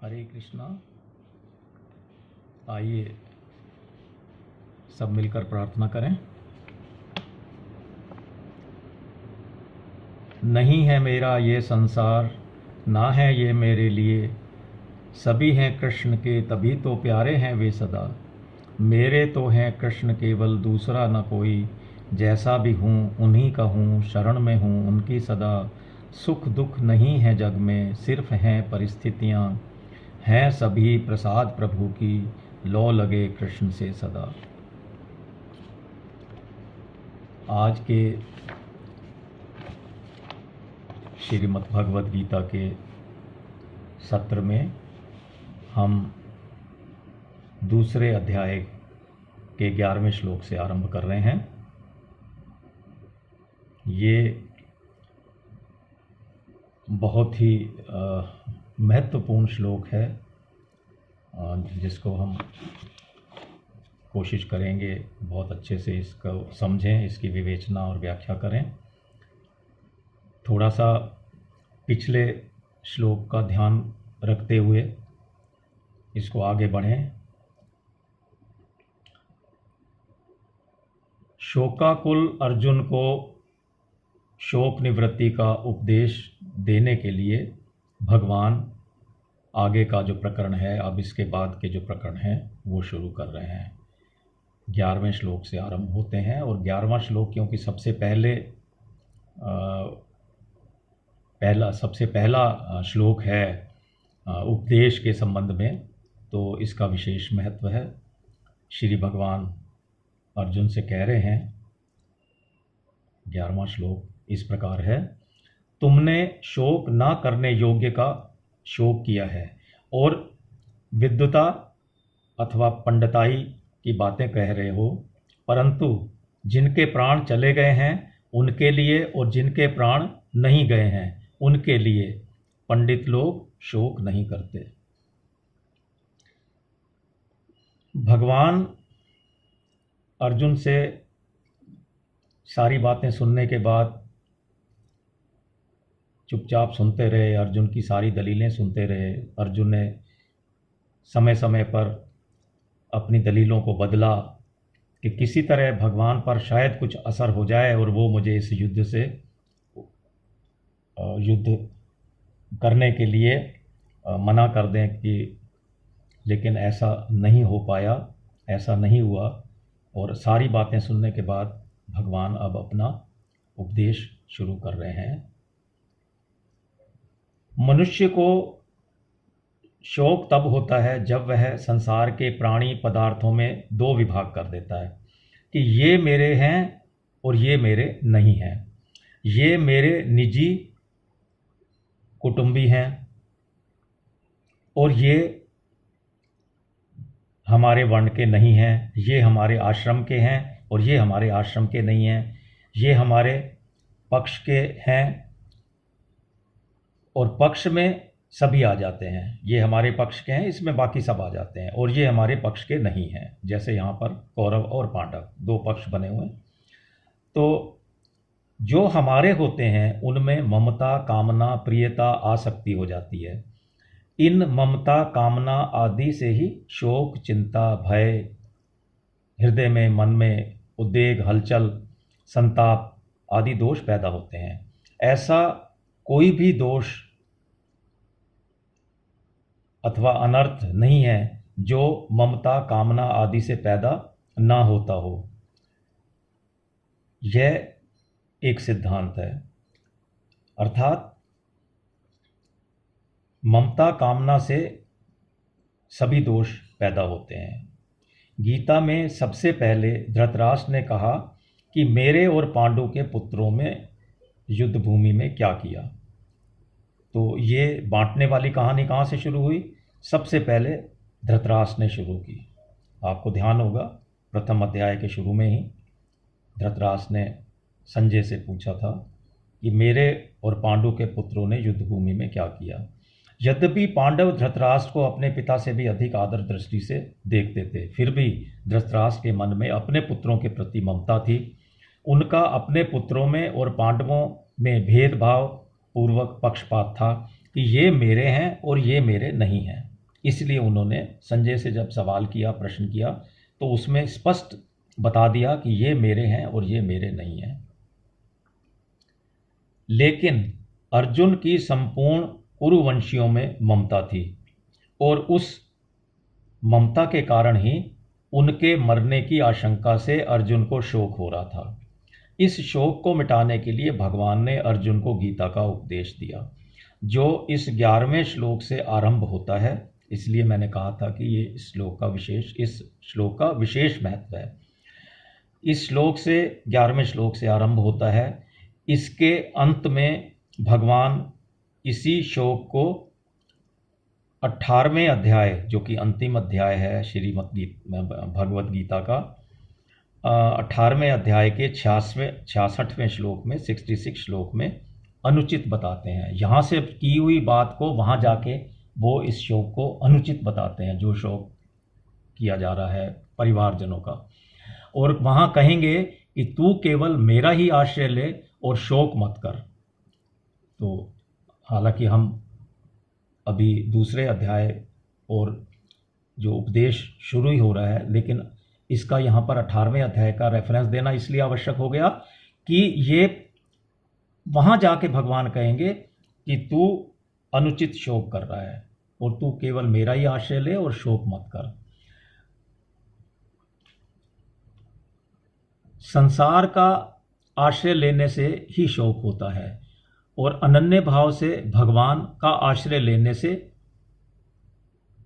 हरे कृष्णा। आइए सब मिलकर प्रार्थना करें। नहीं है मेरा ये संसार, ना है ये मेरे लिए, सभी हैं कृष्ण के तभी तो प्यारे हैं वे सदा। मेरे तो हैं कृष्ण केवल दूसरा न कोई, जैसा भी हूँ उन्हीं का हूँ, शरण में हूँ उनकी सदा। सुख दुख नहीं है जग में, सिर्फ हैं परिस्थितियाँ, हैं सभी प्रसाद प्रभु की, लो लगे कृष्ण से सदा। आज के श्रीमद् भगवद गीता के सत्र में हम दूसरे अध्याय के 11वें श्लोक से आरंभ कर रहे हैं। ये बहुत ही महत्वपूर्ण श्लोक है, जिसको हम कोशिश करेंगे बहुत अच्छे से इसको समझें, इसकी विवेचना और व्याख्या करें। थोड़ा सा पिछले श्लोक का ध्यान रखते हुए इसको आगे बढ़ें। शोकाकुल अर्जुन को शोक निवृत्ति का उपदेश देने के लिए भगवान आगे का जो प्रकरण है, अब इसके बाद के जो प्रकरण हैं वो शुरू कर रहे हैं। 11वें श्लोक से आरंभ होते हैं और 11वां श्लोक क्योंकि सबसे पहला श्लोक है उपदेश के संबंध में, तो इसका विशेष महत्व है। श्री भगवान अर्जुन से कह रहे हैं, 11वां श्लोक इस प्रकार है, तुमने शोक ना करने योग्य का शोक किया है और विद्वता अथवा पंडिताई की बातें कह रहे हो, परंतु जिनके प्राण चले गए हैं उनके लिए और जिनके प्राण नहीं गए हैं उनके लिए पंडित लोग शोक नहीं करते। भगवान अर्जुन से सारी बातें सुनने के बाद चुपचाप सुनते रहे, अर्जुन की सारी दलीलें सुनते रहे। अर्जुन ने समय समय पर अपनी दलीलों को बदला कि किसी तरह भगवान पर शायद कुछ असर हो जाए और वो मुझे इस युद्ध करने के लिए मना कर दें कि, लेकिन ऐसा नहीं हो पाया, ऐसा नहीं हुआ। और सारी बातें सुनने के बाद भगवान अब अपना उपदेश शुरू कर रहे हैं। मनुष्य को शोक तब होता है जब वह संसार के प्राणी पदार्थों में दो विभाग कर देता है कि ये मेरे हैं और ये मेरे नहीं हैं, ये मेरे निजी कुटुंबी हैं और ये हमारे वर्ण के नहीं हैं, ये हमारे आश्रम के हैं और ये हमारे आश्रम के नहीं हैं, ये हमारे पक्ष के हैं और पक्ष में सभी आ जाते हैं, ये हमारे पक्ष के हैं, इसमें बाकी सब आ जाते हैं, और ये हमारे पक्ष के नहीं हैं। जैसे यहाँ पर कौरव और पांडव दो पक्ष बने हुए हैं। तो जो हमारे होते हैं उनमें ममता, कामना, प्रियता, आसक्ति हो जाती है। इन ममता, कामना आदि से ही शोक, चिंता, भय, हृदय में, मन में उद्वेग, हलचल, संताप आदि दोष पैदा होते हैं। ऐसा कोई भी दोष अथवा अनर्थ नहीं है जो ममता, कामना आदि से पैदा ना होता हो। यह एक सिद्धांत है। अर्थात ममता, कामना से सभी दोष पैदा होते हैं। गीता में सबसे पहले धृतराष्ट्र ने कहा कि मेरे और पांडु के पुत्रों में युद्ध भूमि में क्या किया। तो ये बांटने वाली कहानी कहाँ से शुरू हुई? सबसे पहले धृतराष्ट्र ने शुरू की। आपको ध्यान होगा प्रथम अध्याय के शुरू में ही धृतराष्ट्र ने संजय से पूछा था कि मेरे और पांडु के पुत्रों ने युद्ध भूमि में क्या किया। यद्यपि पांडव धृतराष्ट्र को अपने पिता से भी अधिक आदर दृष्टि से देखते थे, फिर भी धृतराष्ट्र के मन में अपने पुत्रों के प्रति ममता थी। उनका अपने पुत्रों में और पांडवों में भेदभाव पूर्वक पक्षपात था कि ये मेरे हैं और ये मेरे नहीं हैं। इसलिए उन्होंने संजय से जब सवाल किया, प्रश्न किया, तो उसमें स्पष्ट बता दिया कि ये मेरे हैं और ये मेरे नहीं हैं। लेकिन अर्जुन की संपूर्ण कुरुवंशियों में ममता थी और उस ममता के कारण ही उनके मरने की आशंका से अर्जुन को शोक हो रहा था। इस शोक को मिटाने के लिए भगवान ने अर्जुन को गीता का उपदेश दिया, जो इस 11वें श्लोक से आरंभ होता है। इसलिए मैंने कहा था कि इस श्लोक का विशेष महत्व है। इस श्लोक से 11वें श्लोक से आरंभ होता है। इसके अंत में भगवान इसी श्लोक को 18वें अध्याय, जो कि अंतिम अध्याय है भगवत गीता का, 18वें अध्याय के 66वें श्लोक में, 66 श्लोक में अनुचित बताते हैं। यहाँ से की हुई बात को वहाँ जाके वो इस शोक को अनुचित बताते हैं, जो शोक किया जा रहा है परिवारजनों का। और वहाँ कहेंगे कि तू केवल मेरा ही आश्रय ले और शोक मत कर। तो हालांकि हम अभी दूसरे अध्याय और जो उपदेश शुरू ही हो रहा है, लेकिन इसका यहाँ पर 18वें अध्याय का रेफरेंस देना इसलिए आवश्यक हो गया कि ये वहाँ जाके भगवान कहेंगे कि तू अनुचित शोक कर रहा है और तू केवल मेरा ही आश्रय ले और शोक मत कर। संसार का आश्रय लेने से ही शोक होता है और अनन्य भाव से भगवान का आश्रय लेने से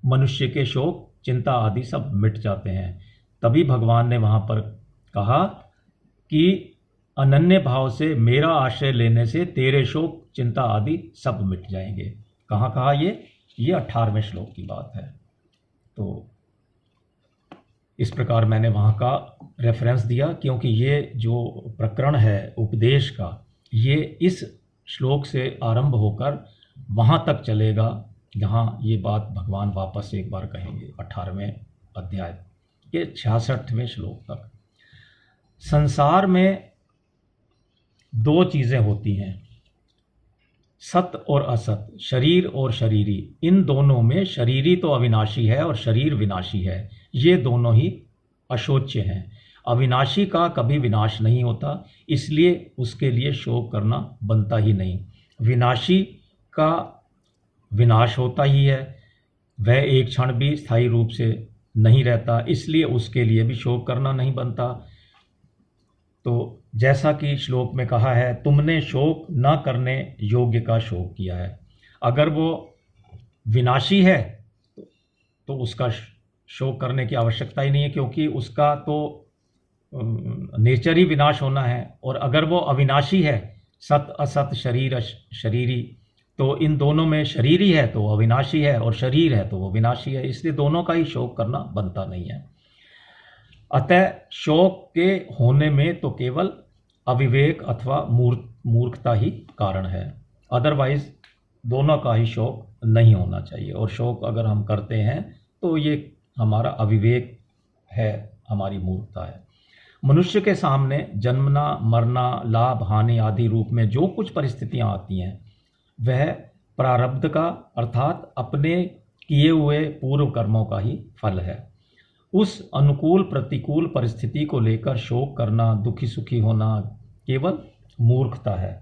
मनुष्य के शोक, चिंता आदि सब मिट जाते हैं। तभी भगवान ने वहाँ पर कहा कि अनन्य भाव से मेरा आश्रय लेने से तेरे शोक, चिंता आदि सब मिट जाएंगे। कहाँ कहा ये 18वें श्लोक की बात है। तो इस प्रकार मैंने वहाँ का रेफरेंस दिया, क्योंकि ये जो प्रकरण है उपदेश का, ये इस श्लोक से आरंभ होकर वहाँ तक चलेगा जहाँ ये बात भगवान वापस एक बार कहेंगे 18वें अध्याय के 66वें श्लोक तक। संसार में दो चीज़ें होती हैं, सत और असत, शरीर और शरीरी। इन दोनों में शरीरी तो अविनाशी है और शरीर विनाशी है। ये दोनों ही अशोच्य हैं। अविनाशी का कभी विनाश नहीं होता, इसलिए उसके लिए शोक करना बनता ही नहीं। विनाशी का विनाश होता ही है, वह एक क्षण भी स्थायी रूप से नहीं रहता, इसलिए उसके लिए भी शोक करना नहीं बनता। तो जैसा कि श्लोक में कहा है, तुमने शोक न करने योग्य का शोक किया है। अगर वो विनाशी है तो उसका शोक करने की आवश्यकता ही नहीं है, क्योंकि उसका तो नेचर ही विनाश होना है। और अगर वो अविनाशी है, सत असत, शरीर शरीरी, तो इन दोनों में शरीर ही है तो वो अविनाशी है और शरीर है तो वो विनाशी है, इसलिए दोनों का ही शोक करना बनता नहीं है। अतः शोक के होने में तो केवल अविवेक अथवा मूर्खता ही कारण है, अदरवाइज दोनों का ही शोक नहीं होना चाहिए। और शोक अगर हम करते हैं तो ये हमारा अविवेक है, हमारी मूर्खता है। मनुष्य के सामने जन्मना, मरना, लाभ हानि आदि रूप में जो कुछ परिस्थितियां आती हैं, वह प्रारब्ध का अर्थात अपने किए हुए पूर्व कर्मों का ही फल है। उस अनुकूल प्रतिकूल परिस्थिति को लेकर शोक करना, दुखी सुखी होना केवल मूर्खता है।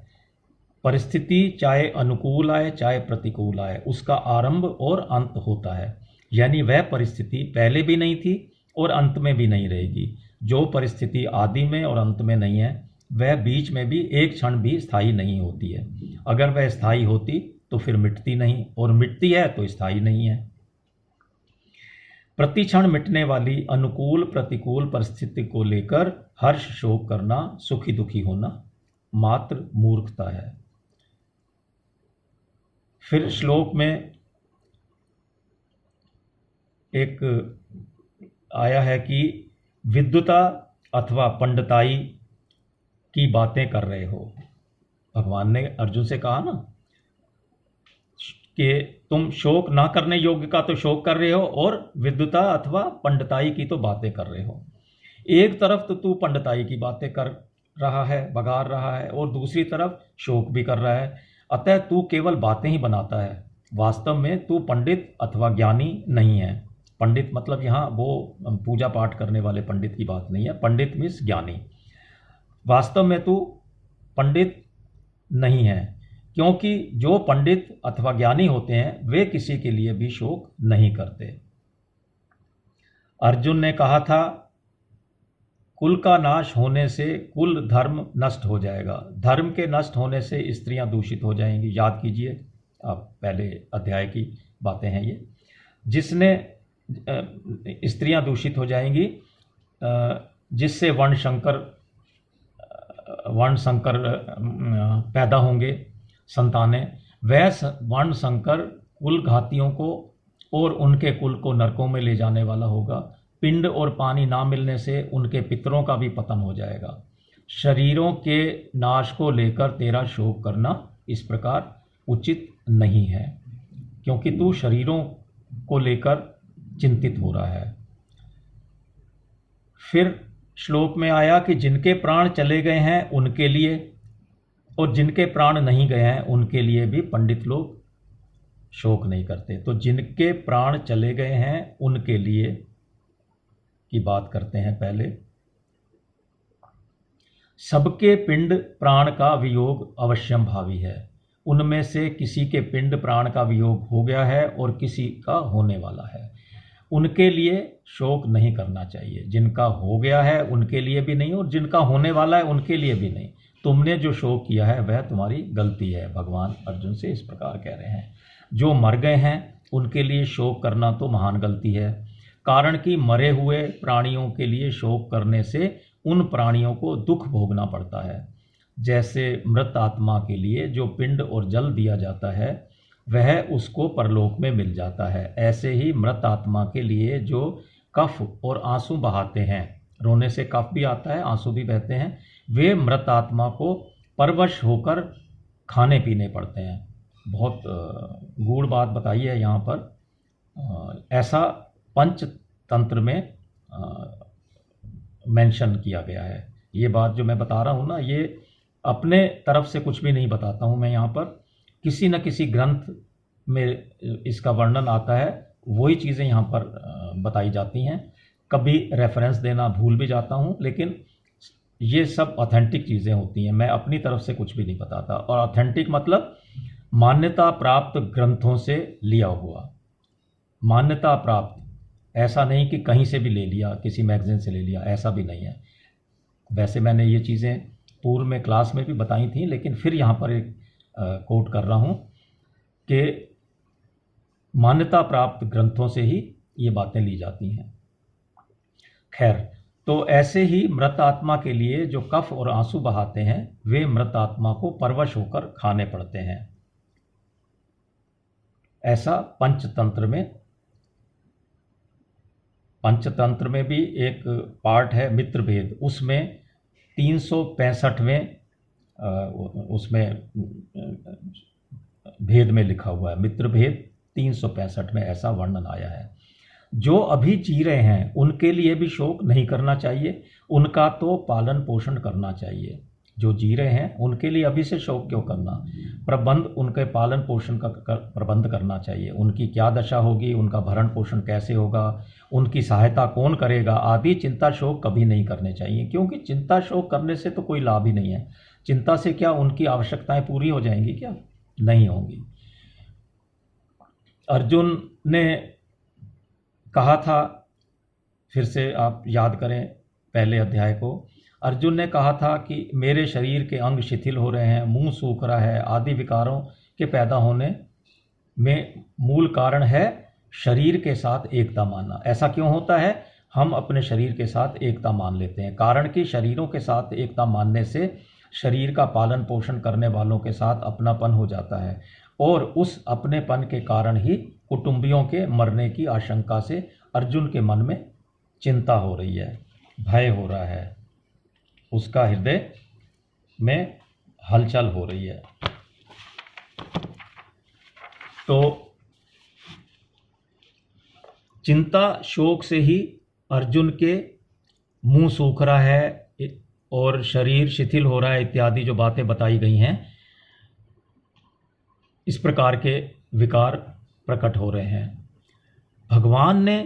परिस्थिति चाहे अनुकूल आए चाहे प्रतिकूल आए, उसका आरंभ और अंत होता है। यानी वह परिस्थिति पहले भी नहीं थी और अंत में भी नहीं रहेगी। जो परिस्थिति आदि में और अंत में नहीं है, वह बीच में भी एक क्षण भी स्थायी नहीं होती है। अगर वह स्थायी होती तो फिर मिटती नहीं, और मिटती है तो स्थायी नहीं है। प्रतिक्षण मिटने वाली अनुकूल प्रतिकूल परिस्थिति को लेकर हर्ष शोक करना, सुखी दुखी होना मात्र मूर्खता है। फिर श्लोक में एक आया है कि विद्वता अथवा पंडिताई की बातें कर रहे हो। भगवान ने अर्जुन से कहा ना कि तुम शोक ना करने योग्य का तो शोक कर रहे हो और विद्वता अथवा पंडिताई की तो बातें कर रहे हो। एक तरफ तो तू पंडिताई की बातें कर रहा है, बघार रहा है, और दूसरी तरफ शोक भी कर रहा है। अतः तू केवल बातें ही बनाता है वास्तव में तू पंडित अथवा ज्ञानी नहीं है। पंडित मतलब यहाँ वो पूजा पाठ करने वाले पंडित की बात नहीं है, पंडित मीन्स ज्ञानी। वास्तव में तू पंडित नहीं है, क्योंकि जो पंडित अथवा ज्ञानी होते हैं वे किसी के लिए भी शोक नहीं करते। अर्जुन ने कहा था, कुल का नाश होने से कुल धर्म नष्ट हो जाएगा, धर्म के नष्ट होने से स्त्रियां दूषित हो जाएंगी। याद कीजिए, आप पहले अध्याय की बातें हैं ये। जिसने स्त्रियां दूषित हो जाएंगी, जिससे वर्ण संकर पैदा होंगे संतानें, वह वर्ण संकर कुल घातियों को और उनके कुल को नरकों में ले जाने वाला होगा। पिंड और पानी ना मिलने से उनके पितरों का भी पतन हो जाएगा। शरीरों के नाश को लेकर तेरा शोक करना इस प्रकार उचित नहीं है, क्योंकि तू शरीरों को लेकर चिंतित हो रहा है। फिर श्लोक में आया कि जिनके प्राण चले गए हैं उनके लिए, और जिनके प्राण नहीं गए हैं उनके लिए भी पंडित लोग शोक नहीं करते। तो जिनके प्राण चले गए हैं उनके लिए की बात करते हैं पहले। सबके पिंड प्राण का वियोग अवश्यम भावी है। उनमें से किसी के पिंड प्राण का वियोग हो गया है और किसी का होने वाला है, उनके लिए शोक नहीं करना चाहिए। जिनका हो गया है उनके लिए भी नहीं, और जिनका होने वाला है उनके लिए भी नहीं। तुमने जो शोक किया है वह तुम्हारी गलती है। भगवान अर्जुन से इस प्रकार कह रहे हैं। जो मर गए हैं उनके लिए शोक करना तो महान गलती है, कारण कि मरे हुए प्राणियों के लिए शोक करने से उन प्राणियों को दुख भोगना पड़ता है। जैसे मृत आत्मा के लिए जो पिंड और जल दिया जाता है वह उसको परलोक में मिल जाता है, ऐसे ही मृत आत्मा के लिए जो कफ और आंसू बहाते हैं, रोने से कफ भी आता है, आंसू भी बहते हैं, वे मृत आत्मा को परवश होकर खाने पीने पड़ते हैं। बहुत गूढ़ बात बताई है यहाँ पर। ऐसा पंचतंत्र में मेंशन किया गया है। ये बात जो मैं बता रहा हूँ ना, ये अपने तरफ से कुछ भी नहीं बताता हूँ मैं यहाँ पर, किसी न किसी ग्रंथ में इसका वर्णन आता है, वही चीज़ें यहाँ पर बताई जाती हैं। कभी रेफरेंस देना भूल भी जाता हूँ, लेकिन ये सब ऑथेंटिक चीज़ें होती हैं, मैं अपनी तरफ से कुछ भी नहीं बताता। और ऑथेंटिक मतलब मान्यता प्राप्त ग्रंथों से लिया हुआ। मान्यता प्राप्त, ऐसा नहीं कि कहीं से भी ले लिया, किसी मैगजीन से ले लिया, ऐसा भी नहीं है। वैसे मैंने ये चीज़ें पूर्व में क्लास में भी बताई थी, लेकिन फिर यहाँ पर एक कोट कर रहा हूँ कि मान्यता प्राप्त ग्रंथों से ही ये बातें ली जाती हैं। खैर, तो ऐसे ही मृत आत्मा के लिए जो कफ और आंसू बहाते हैं वे मृत आत्मा को परवश होकर खाने पड़ते हैं। ऐसा पंचतंत्र में भी एक पार्ट है मित्र भेद, उसमें 365वें उसमें भेद में लिखा हुआ है, मित्र भेद 365 में ऐसा वर्णन आया है। जो अभी जी रहे हैं उनके लिए भी शोक नहीं करना चाहिए, उनका तो पालन पोषण करना चाहिए। जो जी रहे हैं उनके लिए अभी से शोक क्यों करना, प्रबंध उनके पालन पोषण का प्रबंध करना चाहिए। उनकी क्या दशा होगी, उनका भरण पोषण कैसे होगा, उनकी सहायता कौन करेगा आदि चिंता शोक कभी नहीं करने चाहिए, क्योंकि चिंता शोक करने से तो कोई लाभ ही नहीं है। चिंता से क्या उनकी आवश्यकताएं पूरी हो जाएंगी, क्या नहीं होंगी। अर्जुन ने कहा था, फिर से आप याद करें पहले अध्याय को, अर्जुन ने कहा था कि मेरे शरीर के अंग शिथिल हो रहे हैं, मुंह सूख रहा है, आदि विकारों के पैदा होने में मूल कारण है शरीर के साथ एकता मानना। ऐसा क्यों होता है, हम अपने शरीर के साथ एकता मान लेते हैं, कारण कि शरीरों के साथ एकता मानने से शरीर का पालन पोषण करने वालों के साथ अपनापन हो जाता है, और उस अपनेपन के कारण ही कुटुंबियों के मरने की आशंका से अर्जुन के मन में चिंता हो रही है, भय हो रहा है, उसका हृदय में हलचल हो रही है। तो चिंता शोक से ही अर्जुन के मुंह सूख रहा है और शरीर शिथिल हो रहा है इत्यादि जो बातें बताई गई हैं, इस प्रकार के विकार प्रकट हो रहे हैं। भगवान ने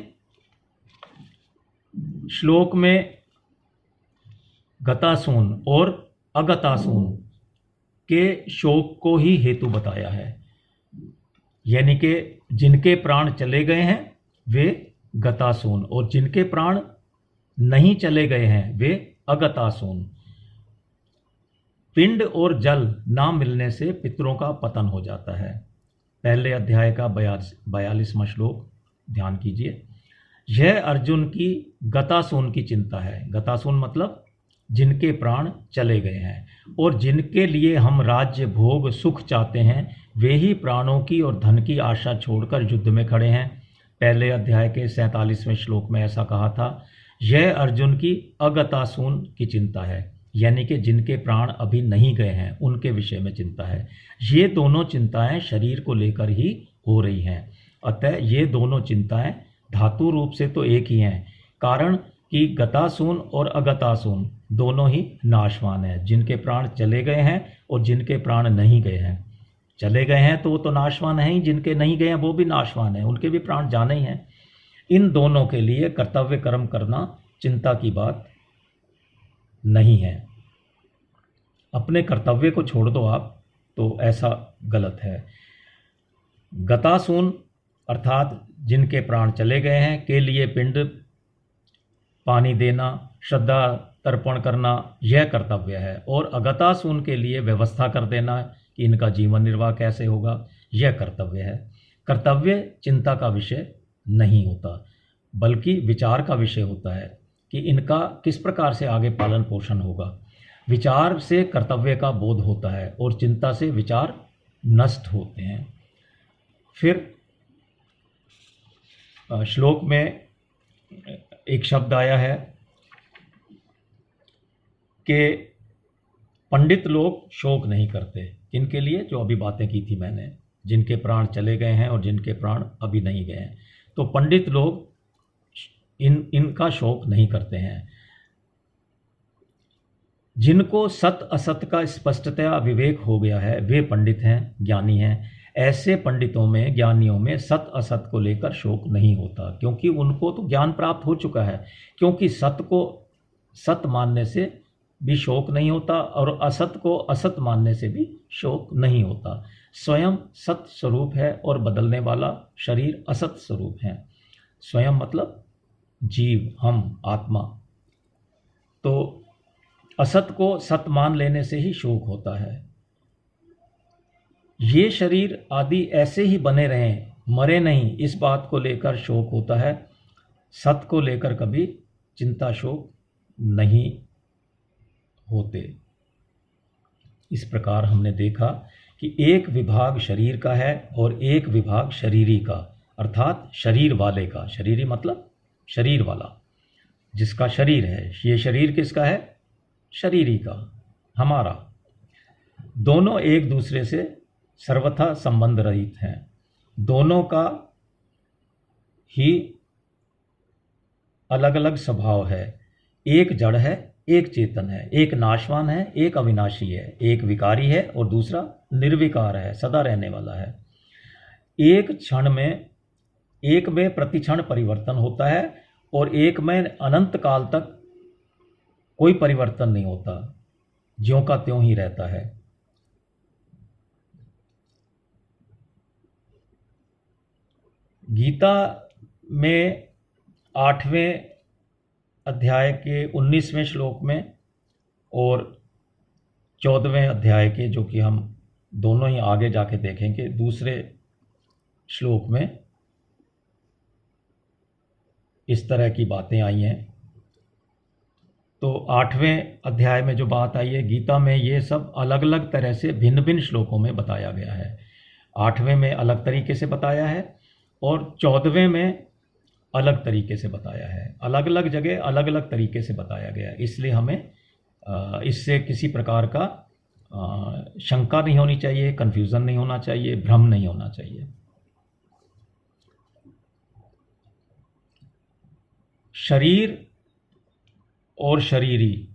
श्लोक में गतासून और अगतासून के शोक को ही हेतु बताया है, यानी कि जिनके प्राण चले गए हैं वे गतासून और जिनके प्राण नहीं चले गए हैं वे अगतासून। पिंड और जल ना मिलने से पितरों का पतन हो जाता है। पहले अध्याय का 42वां श्लोक ध्यान कीजिए। यह अर्जुन की गतासून की चिंता है। गतासून मतलब जिनके प्राण चले गए हैं, और जिनके लिए हम राज्य भोग सुख चाहते हैं वे ही प्राणों की और धन की आशा छोड़कर युद्ध में खड़े हैं। पहले अध्याय के 47वें श्लोक में ऐसा कहा था। यह अर्जुन की अगतासून की चिंता है, यानी कि जिनके प्राण अभी नहीं गए हैं उनके विषय में चिंता है। ये दोनों चिंताएं शरीर को लेकर ही हो रही हैं। अतः ये दोनों चिंताएं धातु रूप से तो एक ही हैं, कारण कि गतासून और अगतासून दोनों ही नाशवान हैं। जिनके प्राण चले गए हैं और जिनके प्राण नहीं गए हैं। चले गए हैं तो वो तो नाशवान हैं ही, जिनके नहीं गए हैं वो भी नाशवान हैं, उनके भी प्राण जाने ही हैं। इन दोनों के लिए कर्तव्य कर्म करना चिंता की बात नहीं है। अपने कर्तव्य को छोड़ दो आप, तो ऐसा गलत है। गतासून अर्थात जिनके प्राण चले गए हैं के लिए पिंड पानी देना, श्रद्धा तर्पण करना यह कर्तव्य है, और अगतासून के लिए व्यवस्था कर देना कि इनका जीवन निर्वाह कैसे होगा यह कर्तव्य है। कर्तव्य चिंता का विषय नहीं होता, बल्कि विचार का विषय होता है कि इनका किस प्रकार से आगे पालन पोषण होगा। विचार से कर्तव्य का बोध होता है और चिंता से विचार नष्ट होते हैं। फिर श्लोक में एक शब्द आया है कि पंडित लोग शोक नहीं करते। इनके लिए जो अभी बातें की थी मैंने, जिनके प्राण चले गए हैं और जिनके प्राण अभी नहीं गए हैं, तो पंडित लोग इनका शोक नहीं करते हैं। जिनको सत असत का स्पष्टतया विवेक हो गया है वे पंडित हैं, ज्ञानी हैं। ऐसे पंडितों में, ज्ञानियों में सत असत को लेकर शोक नहीं होता, क्योंकि उनको तो ज्ञान प्राप्त हो चुका है। क्योंकि सत को सत मानने से भी शोक नहीं होता और असत को असत मानने से भी शोक नहीं होता। स्वयं सत स्वरूप है और बदलने वाला शरीर असत स्वरूप है। स्वयं मतलब जीव, हम, आत्मा। तो असत को सत मान लेने से ही शोक होता है। ये शरीर आदि ऐसे ही बने रहें, मरे नहीं, इस बात को लेकर शोक होता है। सत को लेकर कभी चिंता शोक नहीं होते। इस प्रकार हमने देखा कि एक विभाग शरीर का है और एक विभाग शरीरी का, अर्थात शरीर वाले का। शरीरी मतलब शरीर वाला, जिसका शरीर है। ये शरीर किसका है? शरीरी का, हमारा। दोनों एक दूसरे से सर्वथा संबंध रहित हैं। दोनों का ही अलग अलग स्वभाव है। एक जड़ है, एक चेतन है। एक नाशवान है, एक अविनाशी है। एक विकारी है और दूसरा निर्विकार है, सदा रहने वाला है। एक क्षण में, एक में प्रतिक्षण परिवर्तन होता है और एक में अनंत काल तक कोई परिवर्तन नहीं होता, ज्यों का त्यों ही रहता है। गीता में 8वें अध्याय के 19वें श्लोक में और 14वें अध्याय के, जो कि हम दोनों ही आगे जाके देखेंगे, दूसरे श्लोक में इस तरह की बातें आई हैं। तो 8वें अध्याय में जो बात आई है गीता में, ये सब अलग अलग तरह से भिन्न भिन्न श्लोकों में बताया गया है। 8वें में अलग तरीके से बताया है और 14वें में अलग तरीके से बताया है। अलग अलग जगह अलग अलग तरीके से बताया गया है। इसलिए हमें इससे किसी प्रकार का शंका नहीं होनी चाहिए, कन्फ्यूज़न नहीं होना चाहिए, भ्रम नहीं होना चाहिए। शरीर और शरीरी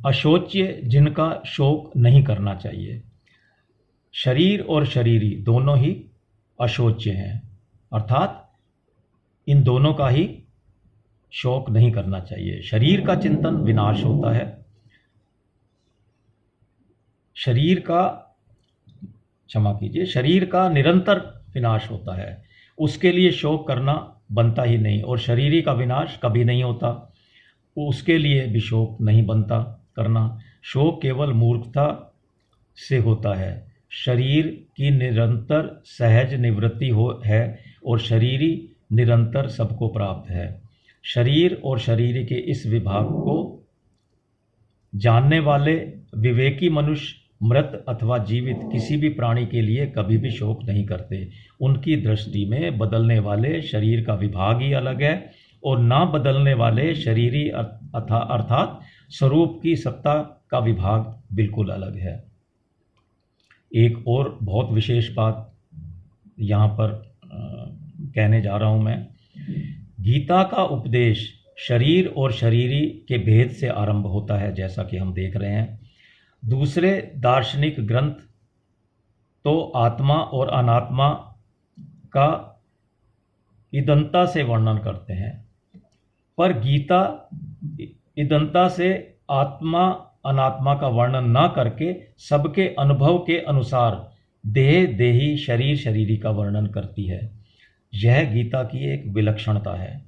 अशोच्य, जिनका शोक नहीं करना चाहिए। शरीर और शरीरी दोनों ही अशोच्य हैं, अर्थात इन दोनों का ही शोक नहीं करना चाहिए। शरीर का चिंतन विनाश होता है, शरीर का क्षमा कीजिए शरीर का निरंतर विनाश होता है, उसके लिए शोक करना बनता ही नहीं, और शरीरी का विनाश कभी नहीं होता, उसके लिए भी शोक नहीं बनता करना। शोक केवल मूर्खता से होता है। शरीर की निरंतर सहज निवृत्ति हो है, और शरीरी निरंतर सबको प्राप्त है। शरीर और शरीर के इस विभाग को जानने वाले विवेकी मनुष्य मृत अथवा जीवित किसी भी प्राणी के लिए कभी भी शोक नहीं करते। उनकी दृष्टि में बदलने वाले शरीर का विभाग ही अलग है, और ना बदलने वाले शरीरी अर्थात स्वरूप की सत्ता का विभाग बिल्कुल अलग है। एक और बहुत विशेष बात यहाँ पर कहने जा रहा हूँ मैं। गीता का उपदेश शरीर और शरीरी के भेद से आरंभ होता है, जैसा कि हम देख रहे हैं। दूसरे दार्शनिक ग्रंथ तो आत्मा और अनात्मा का इदंता से वर्णन करते हैं, पर गीता इदंता से आत्मा अनात्मा का वर्णन न करके सबके अनुभव के अनुसार देह देही शरीर शरीरी का वर्णन करती है। यह गीता की एक विलक्षणता है।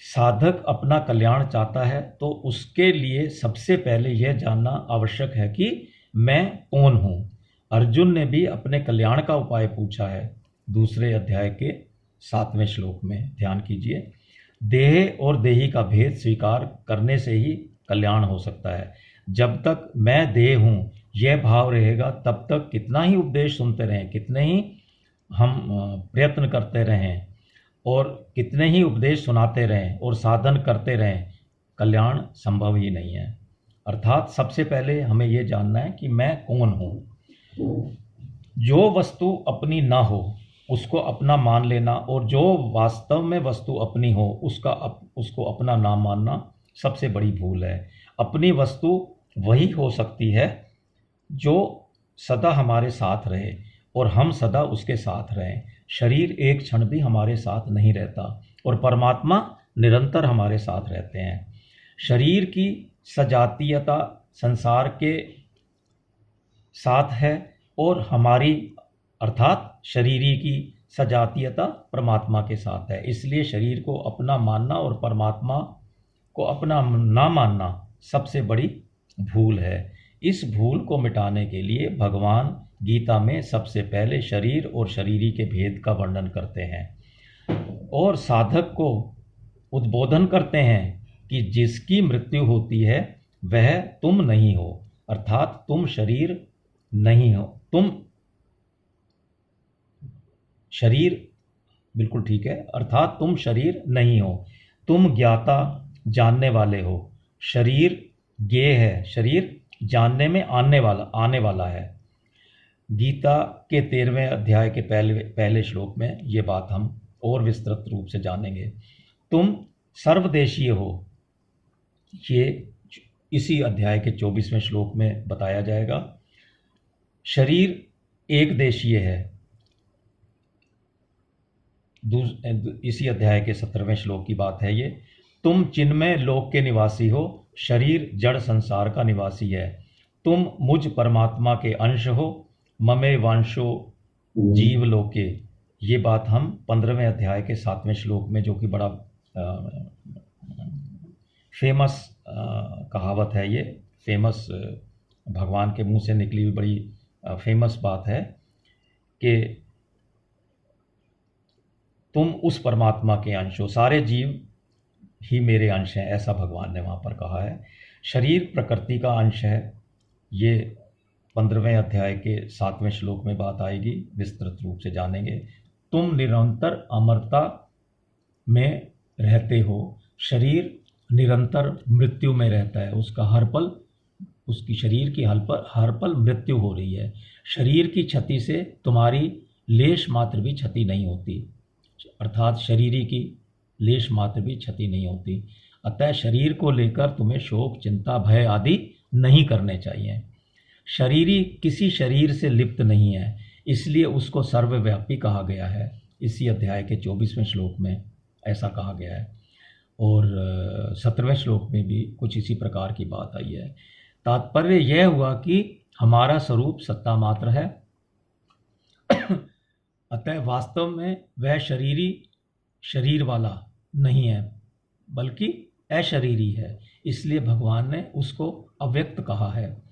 साधक अपना कल्याण चाहता है तो उसके लिए सबसे पहले यह जानना आवश्यक है कि मैं कौन हूँ। अर्जुन ने भी अपने कल्याण का उपाय पूछा है। दूसरे अध्याय के 7वें श्लोक में ध्यान कीजिए। देह और देही का भेद स्वीकार करने से ही कल्याण हो सकता है। जब तक मैं देह हूँ यह भाव रहेगा, तब तक कितना ही उपदेश सुनते रहें, कितने ही हम प्रयत्न करते रहें और कितने ही उपदेश सुनाते रहें और साधन करते रहें, कल्याण संभव ही नहीं है। अर्थात सबसे पहले हमें यह जानना है कि मैं कौन हूँ। जो वस्तु अपनी ना हो उसको अपना मान लेना, और जो वास्तव में वस्तु अपनी हो उसको अपना ना मानना सबसे बड़ी भूल है। अपनी वस्तु वही हो सकती है जो सदा हमारे साथ रहे और हम सदा उसके साथ रहें। शरीर एक क्षण भी हमारे साथ नहीं रहता और परमात्मा निरंतर हमारे साथ रहते हैं। शरीर की सजातीयता संसार के साथ है और हमारी अर्थात शरीरी की सजातीयता परमात्मा के साथ है। इसलिए शरीर को अपना मानना और परमात्मा को अपना ना मानना सबसे बड़ी भूल है। इस भूल को मिटाने के लिए भगवान गीता में सबसे पहले शरीर और शरीरी के भेद का वर्णन करते हैं और साधक को उद्बोधन करते हैं कि जिसकी मृत्यु होती है वह तुम नहीं हो, अर्थात तुम शरीर नहीं हो। तुम शरीर बिल्कुल ठीक है, अर्थात तुम शरीर नहीं हो। तुम ज्ञाता जानने वाले हो। शरीर ज्ञेय है, शरीर जानने में आने वाला है। गीता के 13वें अध्याय के पहले श्लोक में ये बात हम और विस्तृत रूप से जानेंगे। तुम सर्वदेशीय हो, ये इसी अध्याय के 24वें श्लोक में बताया जाएगा। शरीर एक देशीय है, इसी अध्याय के 17वें श्लोक की बात है ये। तुम चिन्मय लोक के निवासी हो, शरीर जड़ संसार का निवासी है। तुम मुझ परमात्मा के अंश हो, ममे वांशो जीव लोके। ये बात हम 15वें अध्याय के 7वें श्लोक में, जो कि बड़ा फेमस कहावत है, ये फेमस भगवान के मुंह से निकली हुई बड़ी फेमस बात है कि तुम उस परमात्मा के अंश हो, सारे जीव ही मेरे अंश हैं, ऐसा भगवान ने वहाँ पर कहा है। शरीर प्रकृति का अंश है, ये 15वें अध्याय के 7वें श्लोक में बात आएगी, विस्तृत रूप से जानेंगे। तुम निरंतर अमरता में रहते हो, शरीर निरंतर मृत्यु में रहता है, उसका हर पल, उसकी शरीर की हर पल मृत्यु हो रही है। शरीर की क्षति से तुम्हारी लेश मात्र भी क्षति नहीं होती, अर्थात शरीरी की लेश मात्र भी क्षति नहीं होती। अतः शरीर को लेकर तुम्हें शोक चिंता भय आदि नहीं करने चाहिए। शरीरी किसी शरीर से लिप्त नहीं है, इसलिए उसको सर्वव्यापी कहा गया है। इसी अध्याय के 24वें श्लोक में ऐसा कहा गया है और 17वें श्लोक में भी कुछ इसी प्रकार की बात आई है। तात्पर्य यह हुआ कि हमारा स्वरूप सत्ता मात्र है, अतः वास्तव में वह शरीर वाला नहीं है बल्कि अशरीरी है, इसलिए भगवान ने उसको अव्यक्त कहा है।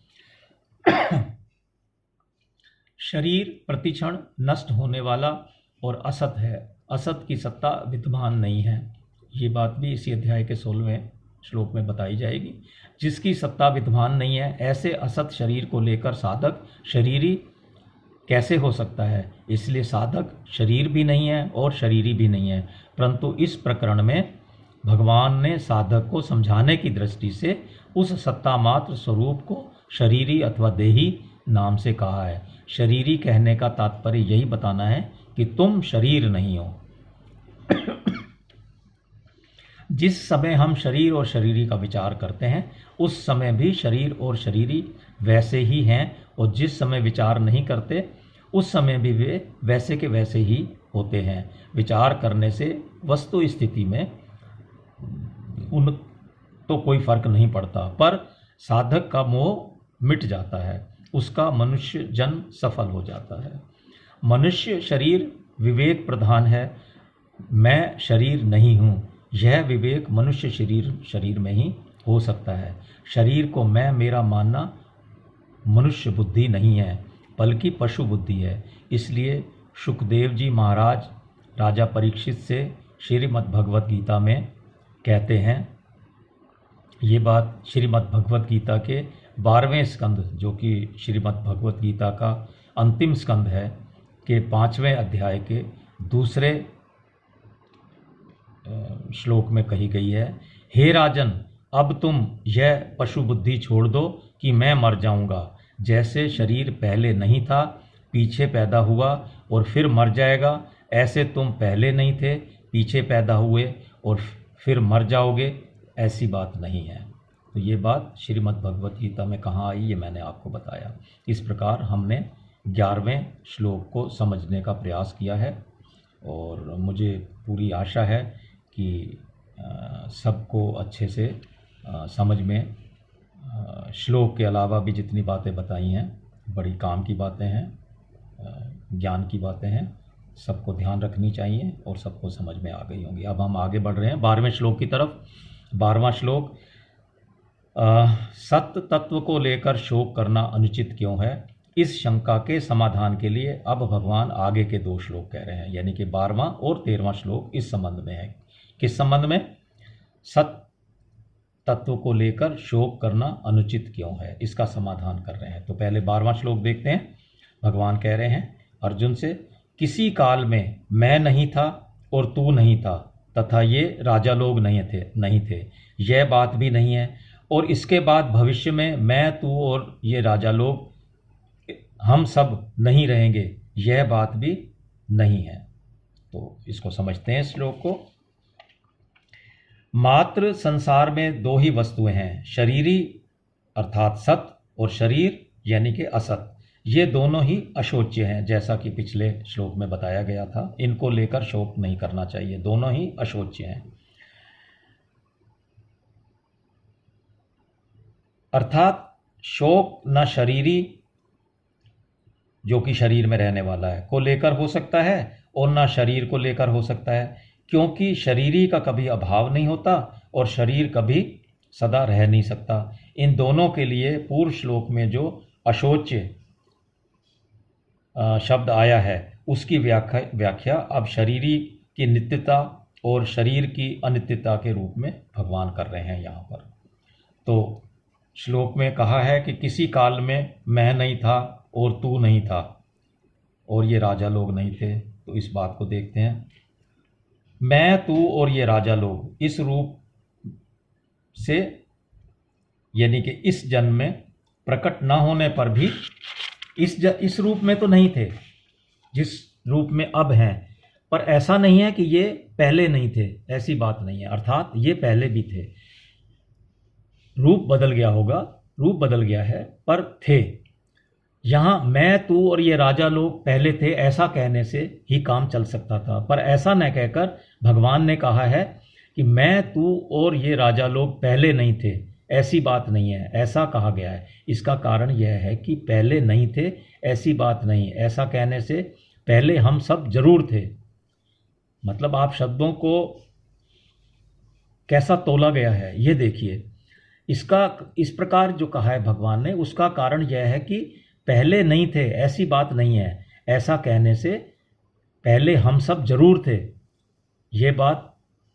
शरीर प्रतिक्षण नष्ट होने वाला और असत है, असत की सत्ता विद्यमान नहीं है। ये बात भी इसी अध्याय के 16वें श्लोक में बताई जाएगी। जिसकी सत्ता विद्यमान नहीं है, ऐसे असत शरीर को लेकर साधक शरीरी कैसे हो सकता है? इसलिए साधक शरीर भी नहीं है और शरीरी भी नहीं है, परंतु इस प्रकरण में भगवान ने साधक को समझाने की दृष्टि से उस सत्ता मात्र स्वरूप को शरीरी अथवा देही नाम से कहा है। शरीरी कहने का तात्पर्य यही बताना है कि तुम शरीर नहीं हो। जिस समय हम शरीर और शरीरी का विचार करते हैं उस समय भी शरीर और शरीरी वैसे ही हैं, और जिस समय विचार नहीं करते उस समय भी वे वैसे के वैसे ही होते हैं। विचार करने से वस्तु स्थिति में उन तो कोई फर्क नहीं पड़ता, पर साधक का मोह मिट जाता है, उसका मनुष्य जन्म सफल हो जाता है। मनुष्य शरीर विवेक प्रधान है, मैं शरीर नहीं हूँ, यह विवेक मनुष्य शरीर में ही हो सकता है। शरीर को मैं मेरा मानना मनुष्य बुद्धि नहीं है बल्कि पशु बुद्धि है। इसलिए शुकदेव जी महाराज राजा परीक्षित से श्रीमद् भगवत गीता में कहते हैं, ये बात श्रीमद् भगवत गीता के 12वें स्कंद, जो कि श्रीमद् भगवत गीता का अंतिम स्कंद है, के 5वें अध्याय के 2 श्लोक में कही गई है। हे राजन, अब तुम यह पशु बुद्धि छोड़ दो कि मैं मर जाऊंगा। जैसे शरीर पहले नहीं था, पीछे पैदा हुआ और फिर मर जाएगा, ऐसे तुम पहले नहीं थे, पीछे पैदा हुए और फिर मर जाओगे, ऐसी बात नहीं है। तो ये बात श्रीमद् भगवत गीता में कहाँ आई, ये मैंने आपको बताया। इस प्रकार हमने 11वें श्लोक को समझने का प्रयास किया है और मुझे पूरी आशा है कि सबको अच्छे से समझ में श्लोक के अलावा भी जितनी बातें बताई हैं बड़ी काम की बातें हैं, ज्ञान की बातें हैं, सबको ध्यान रखनी चाहिए और सबको समझ में आ गई होंगी। अब हम आगे बढ़ रहे हैं 12वें श्लोक की तरफ। 12वां श्लोक, सत्य तत्व को लेकर शोक करना अनुचित क्यों है? इस शंका के समाधान के लिए अब भगवान आगे के 2 श्लोक कह रहे हैं, यानी कि 12वां और 13वां श्लोक इस संबंध में है। किस संबंध में? सत्य तत्व को लेकर शोक करना अनुचित क्यों है, इसका समाधान कर रहे हैं। तो पहले 12वां श्लोक देखते हैं। भगवान कह रहे हैं अर्जुन से, किसी काल में मैं नहीं था और तू नहीं था, तथा ये राजा लोग नहीं थे, यह बात भी नहीं है, और इसके बाद भविष्य में मैं, तू और ये राजा लोग हम सब नहीं रहेंगे, यह बात भी नहीं है। तो इसको समझते हैं इस श्लोक को। मात्र संसार में 2 ही वस्तुएं हैं, शरीरी अर्थात सत और शरीर यानी कि असत। ये दोनों ही अशोच्य हैं, जैसा कि पिछले श्लोक में बताया गया था। इनको लेकर शोक नहीं करना चाहिए, दोनों ही अशोच्य हैं। अर्थात शोक न शरीरी, जो कि शरीर में रहने वाला है, को लेकर हो सकता है और न शरीर को लेकर हो सकता है, क्योंकि शरीरी का कभी अभाव नहीं होता और शरीर कभी सदा रह नहीं सकता। इन दोनों के लिए पूर्व श्लोक में जो अशोच्य शब्द आया है उसकी व्याख्या अब शरीरी की नित्यता और शरीर की अनित्यता के रूप में भगवान कर रहे हैं यहाँ पर। तो श्लोक में कहा है कि किसी काल में मैं नहीं था और तू नहीं था और ये राजा लोग नहीं थे। तो इस बात को देखते हैं। मैं, तू और ये राजा लोग इस रूप से यानी कि इस जन्म में प्रकट न होने पर भी इस रूप में तो नहीं थे जिस रूप में अब हैं, पर ऐसा नहीं है कि ये पहले नहीं थे, ऐसी बात नहीं है। अर्थात ये पहले भी थे, रूप बदल गया होगा, रूप बदल गया है, पर थे। यहाँ मैं तू और ये राजा लोग पहले थे ऐसा कहने से ही काम चल सकता था, पर ऐसा न कहकर भगवान ने कहा है कि मैं तू और ये राजा लोग पहले नहीं थे, ऐसी बात नहीं है, ऐसा कहा गया है। इसका कारण यह है कि पहले नहीं थे, ऐसी बात नहीं, ऐसा कहने से पहले हम सब जरूर थे। मतलब आप शब्दों को कैसा तोला गया है ये देखिए। इसका इस प्रकार जो कहा है भगवान ने, उसका कारण यह है कि पहले नहीं थे ऐसी बात नहीं है, ऐसा कहने से पहले हम सब जरूर थे, ये बात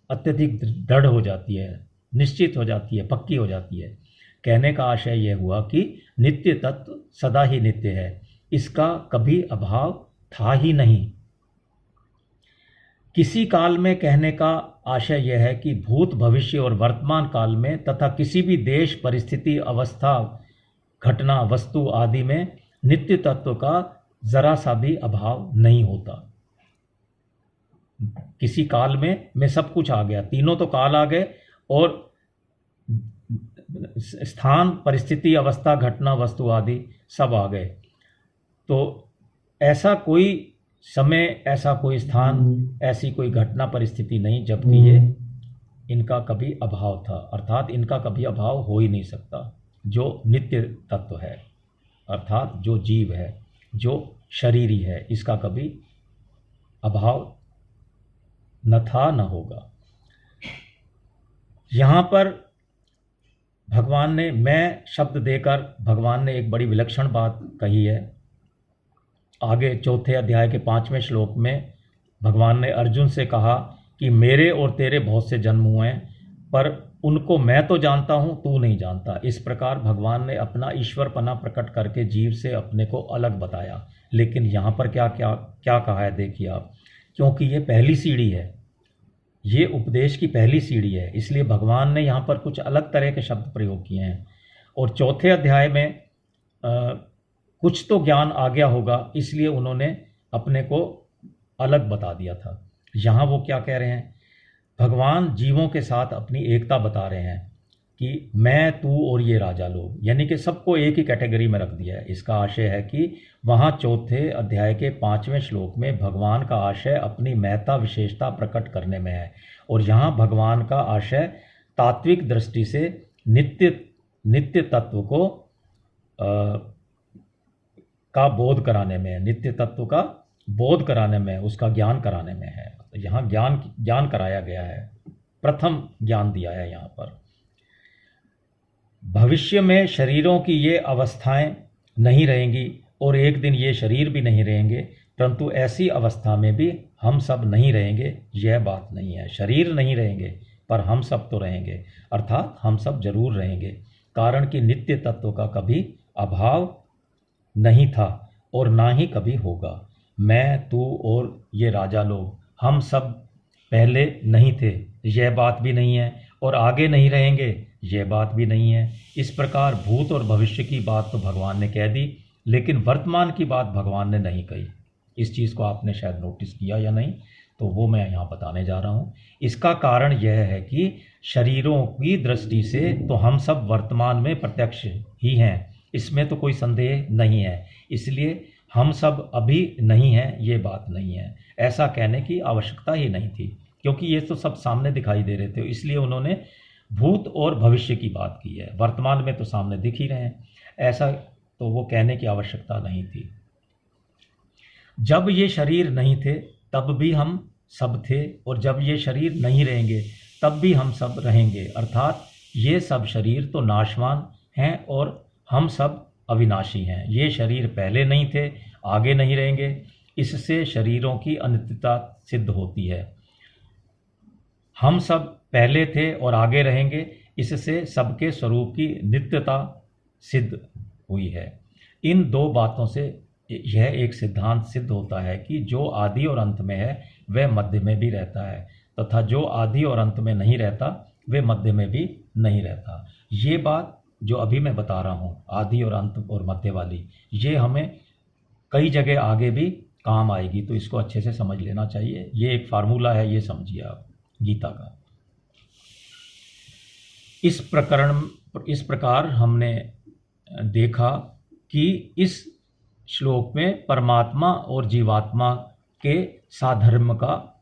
अत्यधिक दृढ़ हो जाती है, निश्चित हो जाती है, पक्की हो जाती है। कहने का आशय यह हुआ कि नित्य तत्व सदा ही नित्य है, इसका कभी अभाव था ही नहीं। किसी काल में कहने का आशय यह है कि भूत, भविष्य और वर्तमान काल में तथा किसी भी देश, परिस्थिति, अवस्था, घटना, वस्तु आदि में नित्य तत्व का जरा सा भी अभाव नहीं होता। किसी काल में सब कुछ आ गया, तीनों तो काल आ गए, और स्थान, परिस्थिति, अवस्था, घटना, वस्तु आदि सब आ गए। तो ऐसा कोई समय, ऐसा कोई स्थान, ऐसी कोई घटना, परिस्थिति नहीं जबकि ये इनका कभी अभाव था, अर्थात इनका कभी अभाव हो ही नहीं सकता। जो नित्य तत्व है, अर्थात जो जीव है, जो शरीरी है, इसका कभी अभाव न था न होगा। यहाँ पर भगवान ने मैं शब्द देकर भगवान ने एक बड़ी विलक्षण बात कही है। आगे चौथे अध्याय के 5वें श्लोक में भगवान ने अर्जुन से कहा कि मेरे और तेरे बहुत से जन्म हुए हैं, पर उनको मैं तो जानता हूँ, तू नहीं जानता। इस प्रकार भगवान ने अपना ईश्वरपना प्रकट करके जीव से अपने को अलग बताया। लेकिन यहाँ पर क्या क्या क्या कहा है देखिए आप, क्योंकि ये पहली सीढ़ी है, ये उपदेश की पहली सीढ़ी है, इसलिए भगवान ने यहाँ पर कुछ अलग तरह के शब्द प्रयोग किए हैं। और चौथे अध्याय में कुछ तो ज्ञान आ गया होगा, इसलिए उन्होंने अपने को अलग बता दिया था। यहाँ वो क्या कह रहे हैं, भगवान जीवों के साथ अपनी एकता बता रहे हैं कि मैं, तू और ये राजा लोग, यानी कि सबको एक ही कैटेगरी में रख दिया है। इसका आशय है कि वहाँ चौथे अध्याय के 5वें श्लोक में भगवान का आशय अपनी महत्ता विशेषता प्रकट करने में है, और यहाँ भगवान का आशय तात्विक दृष्टि से नित्य तत्व को का बोध कराने में है, नित्य तत्व का बोध कराने में, उसका ज्ञान कराने में है। यहाँ ज्ञान कराया गया है, प्रथम ज्ञान दिया है यहाँ पर। भविष्य में शरीरों की ये अवस्थाएं नहीं रहेंगी और एक दिन ये शरीर भी नहीं रहेंगे, परंतु ऐसी अवस्था में भी हम सब नहीं रहेंगे, यह बात नहीं है। शरीर नहीं रहेंगे पर हम सब तो रहेंगे, अर्थात हम सब जरूर रहेंगे, कारण कि नित्य तत्व का कभी अभाव नहीं था और ना ही कभी होगा। मैं, तू और ये राजा लोग, हम सब पहले नहीं थे, यह बात भी नहीं है, और आगे नहीं रहेंगे, यह बात भी नहीं है। इस प्रकार भूत और भविष्य की बात तो भगवान ने कह दी, लेकिन वर्तमान की बात भगवान ने नहीं कही। इस चीज़ को आपने शायद नोटिस किया या नहीं, तो वो मैं यहाँ बताने जा रहा हूँ। इसका कारण यह है कि शरीरों की दृष्टि से तो हम सब वर्तमान में प्रत्यक्ष ही हैं, इसमें तो कोई संदेह नहीं है, इसलिए हम सब अभी नहीं हैं, ये बात नहीं है। ऐसा कहने की आवश्यकता ही नहीं थी, क्योंकि ये तो सब सामने दिखाई दे रहे थे, इसलिए उन्होंने भूत और भविष्य की बात की है। वर्तमान में तो सामने दिख ही रहे हैं, ऐसा तो वो कहने की आवश्यकता नहीं थी। जब ये शरीर नहीं थे तब भी हम सब थे, और जब ये शरीर नहीं रहेंगे तब भी हम सब रहेंगे, अर्थात ये सब शरीर तो नाशवान हैं और हम सब अविनाशी हैं। ये शरीर पहले नहीं थे, आगे नहीं रहेंगे, इससे शरीरों की अनित्यता सिद्ध होती है। हम सब पहले थे और आगे रहेंगे, इससे सबके स्वरूप की नित्यता सिद्ध हुई है। इन दो बातों से यह एक सिद्धांत सिद्ध होता है कि जो आदि और अंत में है वह मध्य में भी रहता है, तथा जो आदि और अंत में नहीं रहता वह मध्य में भी नहीं रहता। ये बात जो अभी मैं बता रहा हूँ, आदि और अंत और मध्य वाली, ये हमें कई जगह आगे भी काम आएगी, तो इसको अच्छे से समझ लेना चाहिए। ये एक फार्मूला है, ये समझिए आप गीता का। इस प्रकार हमने देखा कि इस श्लोक में परमात्मा और जीवात्मा के साधर्म का,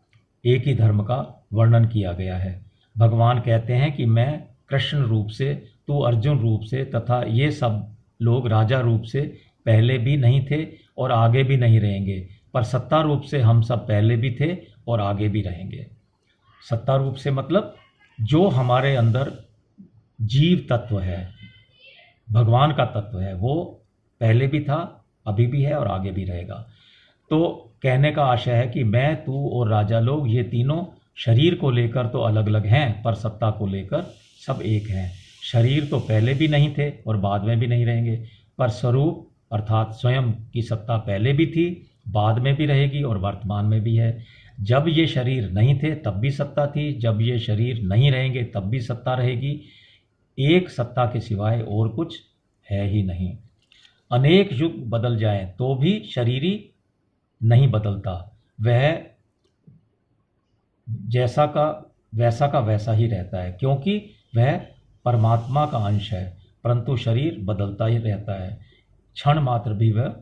एक ही धर्म का वर्णन किया गया है। भगवान कहते हैं कि मैं कृष्ण रूप से, तू अर्जुन रूप से तथा ये सब लोग राजा रूप से पहले भी नहीं थे और आगे भी नहीं रहेंगे, पर सत्ता रूप से हम सब पहले भी थे और आगे भी रहेंगे। सत्ता रूप से मतलब जो हमारे अंदर जीव तत्व है, भगवान का तत्व है, वो पहले भी था, अभी भी है और आगे भी रहेगा। तो कहने का आशय है कि मैं, तू और राजा लोग ये तीनों शरीर को लेकर तो अलग अलग हैं, पर सत्ता को लेकर सब एक हैं। शरीर तो पहले भी नहीं थे और बाद में भी नहीं रहेंगे, पर स्वरूप अर्थात स्वयं की सत्ता पहले भी थी, बाद में भी रहेगी और वर्तमान में भी है। जब ये शरीर नहीं थे तब भी सत्ता थी, जब ये शरीर नहीं रहेंगे तब भी सत्ता रहेगी। एक सत्ता के सिवाय और कुछ है ही नहीं। अनेक युग बदल जाएं तो भी शरीरी नहीं बदलता, वह जैसा का वैसा ही रहता है, क्योंकि वह परमात्मा का अंश है। परंतु शरीर बदलता ही रहता है। क्षण मात्र भी वह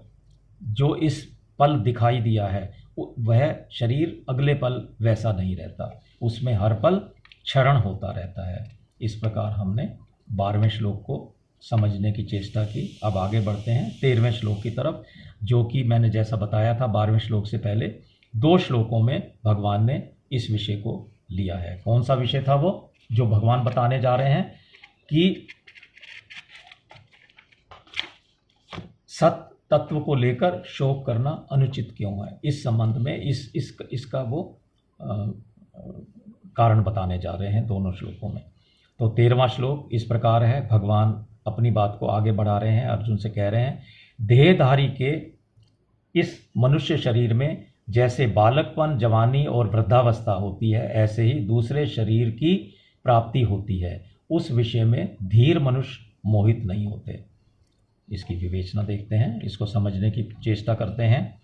जो इस पल दिखाई दिया है, वह शरीर अगले पल वैसा नहीं रहता, उसमें हर पल क्षरण होता रहता है। इस प्रकार हमने 12वें श्लोक को समझने की चेष्टा की। अब आगे बढ़ते हैं 13वें श्लोक की तरफ, जो कि मैंने जैसा बताया था 12वें श्लोक से पहले 2 श्लोकों में भगवान ने इस विषय को लिया है। कौन सा विषय था वो, जो भगवान बताने जा रहे हैं कि सत तत्व को लेकर शोक करना अनुचित क्यों है। इस संबंध में इसका वो कारण बताने जा रहे हैं दोनों श्लोकों में। तो 13वां श्लोक इस प्रकार है। भगवान अपनी बात को आगे बढ़ा रहे हैं, अर्जुन से कह रहे हैं, देहधारी के इस मनुष्य शरीर में जैसे बालकपन, जवानी और वृद्धावस्था होती है, ऐसे ही दूसरे शरीर की प्राप्ति होती है। उस विषय में धीर मनुष्य मोहित नहीं होते। इसकी विवेचना देखते हैं, इसको समझने की चेष्टा करते हैं।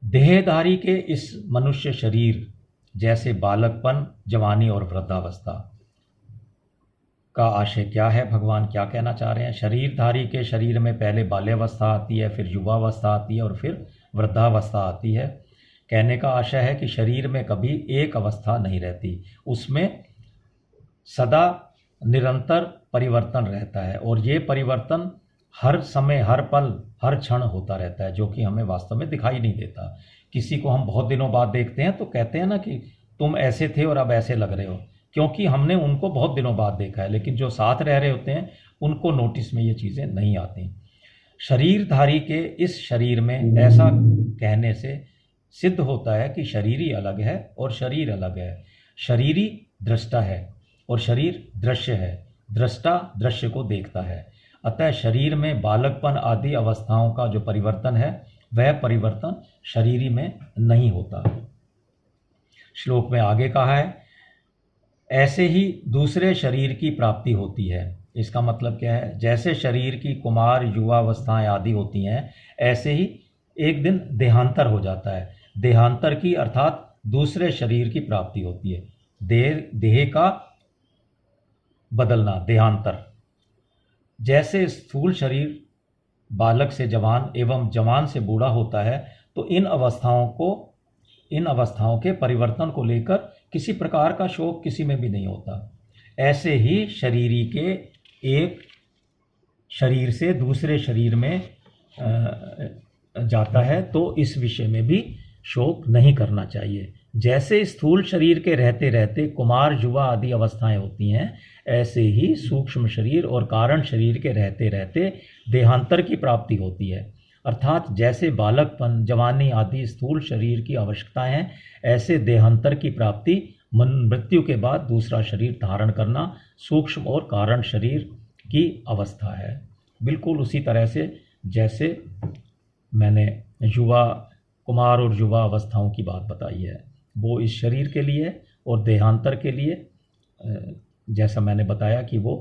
देहधारी के इस मनुष्य शरीर जैसे बालकपन, जवानी और वृद्धावस्था का आशय क्या है, भगवान क्या कहना चाह रहे हैं। शरीरधारी के शरीर में पहले बाल्यावस्था आती है, फिर युवावस्था आती है और फिर वृद्धावस्था आती है। कहने का आशय है कि शरीर में कभी एक अवस्था नहीं रहती, उसमें सदा निरंतर परिवर्तन रहता है और ये परिवर्तन हर समय, हर पल, हर क्षण होता रहता है, जो कि हमें वास्तव में दिखाई नहीं देता। किसी को हम बहुत दिनों बाद देखते हैं तो कहते हैं ना कि तुम ऐसे थे और अब ऐसे लग रहे हो, क्योंकि हमने उनको बहुत दिनों बाद देखा है। लेकिन जो साथ रह रहे होते हैं उनको नोटिस में ये चीज़ें नहीं आती। शरीरधारी के इस शरीर में ऐसा कहने से सिद्ध होता है कि शरीरी अलग है और शरीर अलग है। शरीरी दृष्टा है और शरीर दृश्य है। दृष्टा दृश्य को देखता है। अतः शरीर में बालकपन आदि अवस्थाओं का जो परिवर्तन है, वह परिवर्तन शरीरी में नहीं होता। श्लोक में आगे कहा है, ऐसे ही दूसरे शरीर की प्राप्ति होती है। इसका मतलब क्या है, जैसे शरीर की कुमार, युवावस्थाएं आदि होती हैं, ऐसे ही एक दिन देहांतर हो जाता है। देहांतर की अर्थात दूसरे शरीर की प्राप्ति होती है। देह का बदलना, देहांतर। जैसे स्थूल शरीर बालक से जवान एवं जवान से बूढ़ा होता है, तो इन अवस्थाओं के परिवर्तन को लेकर किसी प्रकार का शोक किसी में भी नहीं होता। ऐसे ही शरीरी के एक शरीर से दूसरे शरीर में जाता है, तो इस विषय में भी शोक नहीं करना चाहिए। जैसे स्थूल शरीर के रहते रहते कुमार, युवा आदि अवस्थाएं होती हैं, ऐसे ही सूक्ष्म शरीर और कारण शरीर के रहते रहते देहांतर की प्राप्ति होती है। अर्थात जैसे बालकपन, जवानी आदि स्थूल शरीर की आवश्यकताएं हैं, ऐसे देहांतर की प्राप्ति मृत्यु के बाद दूसरा शरीर धारण करना सूक्ष्म और कारण शरीर की अवस्था है। बिल्कुल उसी तरह से जैसे मैंने कुमार और युवा अवस्थाओं की बात बताई है, वो इस शरीर के लिए और देहांतर के लिए जैसा मैंने बताया कि वो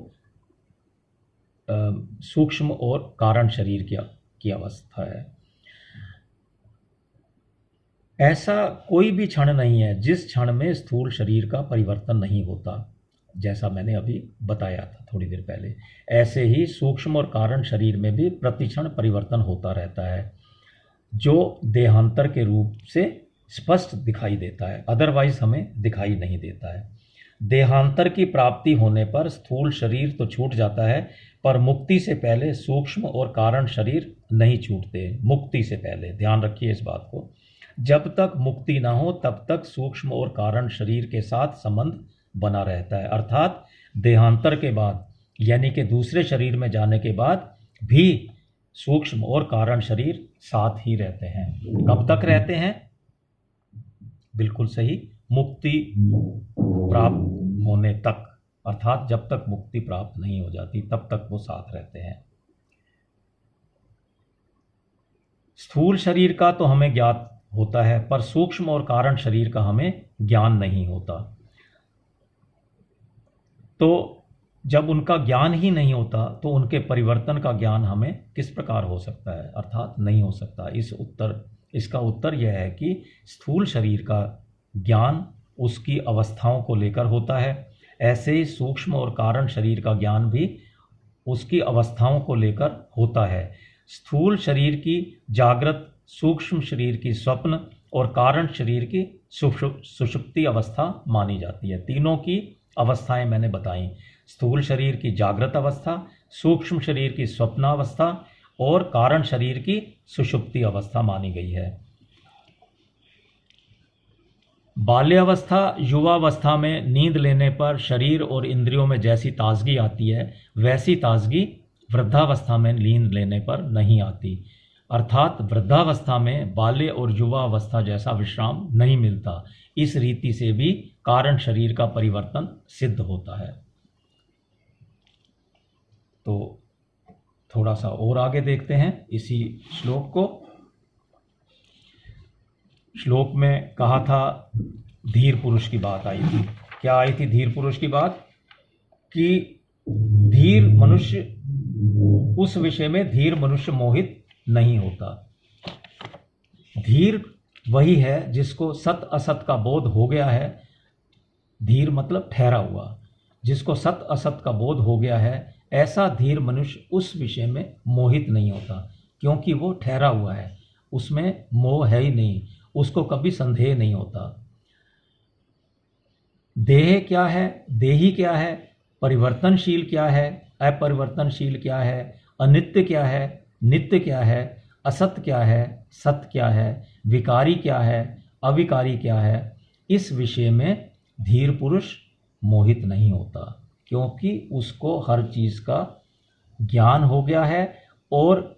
सूक्ष्म और कारण शरीर की अवस्था है। ऐसा कोई भी क्षण नहीं है जिस क्षण में स्थूल शरीर का परिवर्तन नहीं होता। जैसा मैंने अभी बताया था थोड़ी देर पहले। ऐसे ही सूक्ष्म और कारण शरीर में भी प्रतिक्षण परिवर्तन होता रहता है, जो देहांतर के रूप से स्पष्ट दिखाई देता है, अदरवाइज हमें दिखाई नहीं देता है। देहांतर की प्राप्ति होने पर स्थूल शरीर तो छूट जाता है, पर मुक्ति से पहले सूक्ष्म और कारण शरीर नहीं छूटते। मुक्ति से पहले ध्यान रखिए इस बात को। जब तक मुक्ति ना हो तब तक सूक्ष्म और कारण शरीर के साथ संबंध बना रहता है, अर्थात देहांतर के बाद यानी कि दूसरे शरीर में जाने के बाद भी सूक्ष्म और कारण शरीर साथ ही रहते हैं। कब तक रहते हैं? बिल्कुल सही, मुक्ति प्राप्त होने तक, अर्थात जब तक मुक्ति प्राप्त नहीं हो जाती तब तक वो साथ रहते हैं। स्थूल शरीर का तो हमें ज्ञात होता है, पर सूक्ष्म और कारण शरीर का हमें ज्ञान नहीं होता। तो जब उनका ज्ञान ही नहीं होता तो उनके परिवर्तन का ज्ञान हमें किस प्रकार हो सकता है, अर्थात नहीं हो सकता। इसका उत्तर यह है कि स्थूल शरीर का ज्ञान उसकी अवस्थाओं को लेकर होता है, ऐसे ही सूक्ष्म और कारण शरीर का ज्ञान भी उसकी अवस्थाओं को लेकर होता है। स्थूल शरीर की जागृत, सूक्ष्म शरीर की स्वप्न और कारण शरीर की सुषुप्ति अवस्था मानी जाती है। तीनों की अवस्थाएं मैंने बताई, स्थूल शरीर की जागृत अवस्था, सूक्ष्म शरीर की स्वप्नावस्था और कारण शरीर की सुषुप्ति अवस्था मानी गई है। बाल्यावस्था, युवावस्था में नींद लेने पर शरीर और इंद्रियों में जैसी ताजगी आती है, वैसी ताजगी वृद्धावस्था में नींद लेने पर नहीं आती। अर्थात वृद्धावस्था में बाल्य और युवा अवस्था जैसा विश्राम नहीं मिलता। इस रीति से भी कारण शरीर का परिवर्तन सिद्ध होता है। तो थोड़ा सा और आगे देखते हैं इसी श्लोक को। श्लोक में कहा था धीर पुरुष की बात आई थी। क्या आई थी धीर पुरुष की बात? कि धीर मनुष्य, उस विषय में धीर मनुष्य मोहित नहीं होता। धीर वही है जिसको सत असत का बोध हो गया है। धीर मतलब ठहरा हुआ, जिसको सत असत का बोध हो गया है, ऐसा धीर मनुष्य उस विषय में मोहित नहीं होता, क्योंकि वो ठहरा हुआ है, उसमें मोह है ही नहीं, उसको कभी संदेह नहीं होता। देह क्या है, देही क्या है, परिवर्तनशील क्या है, अपरिवर्तनशील क्या है, अनित्य क्या है, नित्य क्या है, असत क्या है, सत क्या है, विकारी क्या है, अविकारी क्या है, इस विषय में धीर पुरुष मोहित नहीं होता, क्योंकि उसको हर चीज़ का ज्ञान हो गया है और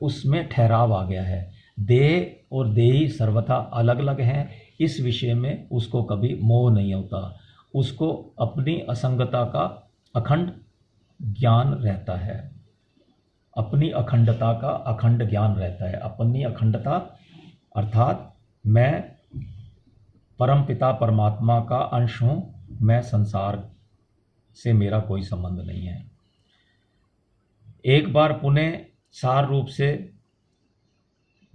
उसमें ठहराव आ गया है। देह और देही सर्वथा अलग अलग हैं, इस विषय में उसको कभी मोह नहीं होता। उसको अपनी असंगता का अखंड ज्ञान रहता है, अपनी अखंडता का अखंड ज्ञान रहता है। अपनी अखंडता अर्थात मैं परमपिता परमात्मा का अंश हूँ, मैं संसार से मेरा कोई संबंध नहीं है। एक बार पुनः सार रूप से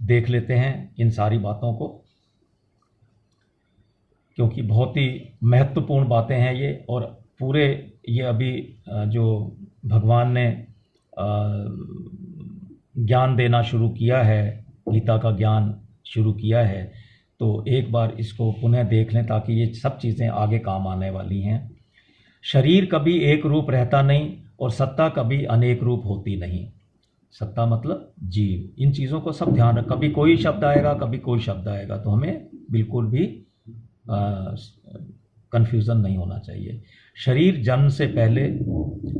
देख लेते हैं इन सारी बातों को, क्योंकि बहुत ही महत्वपूर्ण बातें हैं ये। और पूरे ये अभी जो भगवान ने ज्ञान देना शुरू किया है, गीता का ज्ञान शुरू किया है, तो एक बार इसको पुनः देख लें ताकि ये सब चीज़ें आगे काम आने वाली हैं। शरीर कभी एक रूप रहता नहीं और सत्ता कभी अनेक रूप होती नहीं। सत्ता मतलब जीव। इन चीज़ों को सब ध्यान रख, कभी कोई शब्द आएगा कभी कोई शब्द आएगा, तो हमें बिल्कुल भी कंफ्यूजन नहीं होना चाहिए। शरीर जन्म से पहले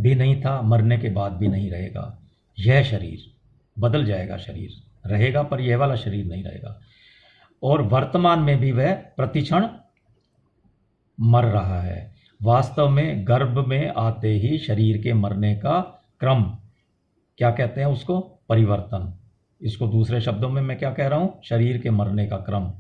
भी नहीं था, मरने के बाद भी नहीं रहेगा। यह शरीर बदल जाएगा, शरीर रहेगा पर यह वाला शरीर नहीं रहेगा। और वर्तमान में भी वह प्रतिक्षण मर रहा है। वास्तव में गर्भ में आते ही शरीर के मरने का क्रम, क्या कहते हैं उसको, परिवर्तन। इसको दूसरे शब्दों में मैं क्या कह रहा हूँ, शरीर के मरने का क्रम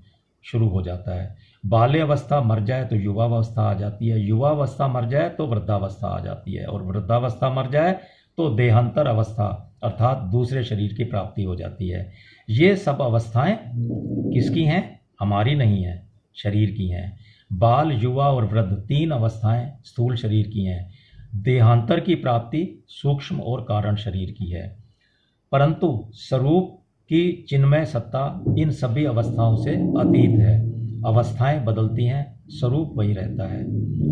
शुरू हो जाता है। बाल्य अवस्था मर जाए तो युवावस्था आ जाती है, युवावस्था मर जाए तो वृद्धावस्था आ जाती है, और वृद्धावस्था मर जाए तो देहांतर अवस्था अर्थात दूसरे शरीर की प्राप्ति हो जाती है। ये सब अवस्थाएं किसकी हैं? हमारी नहीं है, शरीर की हैं। बाल, युवा और वृद्ध 3 अवस्थाएं स्थूल शरीर की हैं। देहांतर की प्राप्ति सूक्ष्म और कारण शरीर की है, परंतु स्वरूप की चिन्मय सत्ता इन सभी अवस्थाओं से अतीत है। अवस्थाएं बदलती हैं, स्वरूप वही रहता है,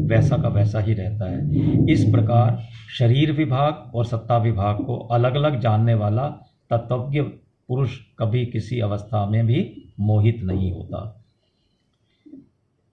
वैसा का वैसा ही रहता है। इस प्रकार शरीर विभाग और सत्ता विभाग को अलग अलग जानने वाला तत्वज्ञ पुरुष कभी किसी अवस्था में भी मोहित नहीं होता।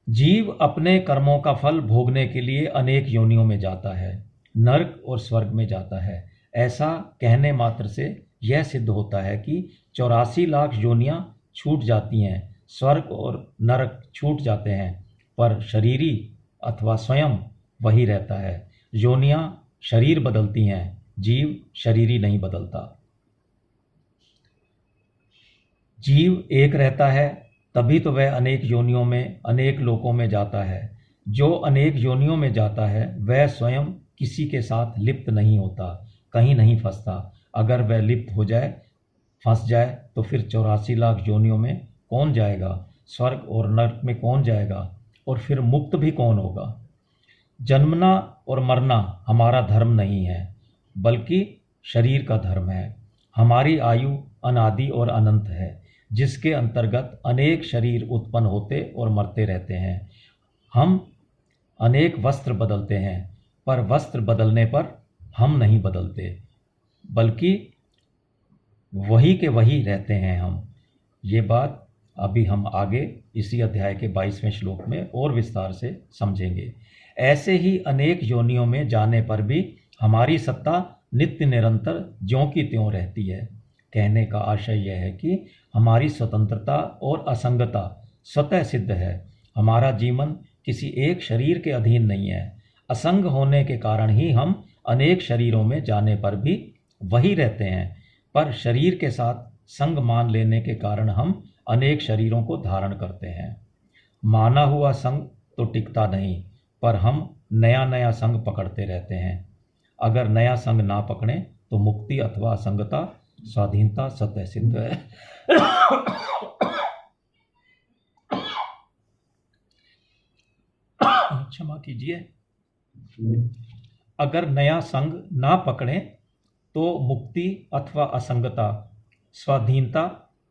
जीव अपने कर्मों का फल भोगने के लिए अनेक योनियों में जाता है, नरक और स्वर्ग में जाता है। ऐसा कहने मात्र से यह सिद्ध होता है कि 84 लाख योनियां छूट जाती हैं, स्वर्ग और नरक छूट जाते हैं, पर शरीरी अथवा स्वयं वही रहता है। योनियां शरीर बदलती हैं, जीव शरीरी नहीं बदलता। जीव एक रहता है, तभी तो वह अनेक योनियों में, अनेक लोकों में जाता है। जो अनेक योनियों में जाता है वह स्वयं किसी के साथ लिप्त नहीं होता, कहीं नहीं फंसता। अगर वह लिप्त हो जाए, फंस जाए, तो फिर 84 लाख योनियों में कौन जाएगा, स्वर्ग और नरक में कौन जाएगा, और फिर मुक्त भी कौन होगा। जन्मना और मरना हमारा धर्म नहीं है, बल्कि शरीर का धर्म है। हमारी आयु अनादि और अनंत है, जिसके अंतर्गत अनेक शरीर उत्पन्न होते और मरते रहते हैं। हम अनेक वस्त्र बदलते हैं, पर वस्त्र बदलने पर हम नहीं बदलते, बल्कि वही के वही रहते हैं हम। ये बात अभी हम आगे इसी अध्याय के 22वें श्लोक में और विस्तार से समझेंगे। ऐसे ही अनेक योनियों में जाने पर भी हमारी सत्ता नित्य निरंतर ज्यों की त्यों रहती है। कहने का आशय यह है कि हमारी स्वतंत्रता और असंगता स्वतः सिद्ध है। हमारा जीवन किसी एक शरीर के अधीन नहीं है। असंग होने के कारण ही हम अनेक शरीरों में जाने पर भी वही रहते हैं, पर शरीर के साथ संग मान लेने के कारण हम अनेक शरीरों को धारण करते हैं। माना हुआ संग तो टिकता नहीं, पर हम नया नया संग पकड़ते रहते हैं। अगर नया संग ना पकड़ें तो मुक्ति अथवा असंगता, स्वाधीनता स्वतः सिद्ध है। क्षमा कीजिए। अगर नया संग ना पकड़ें तो मुक्ति अथवा असंगता, स्वाधीनता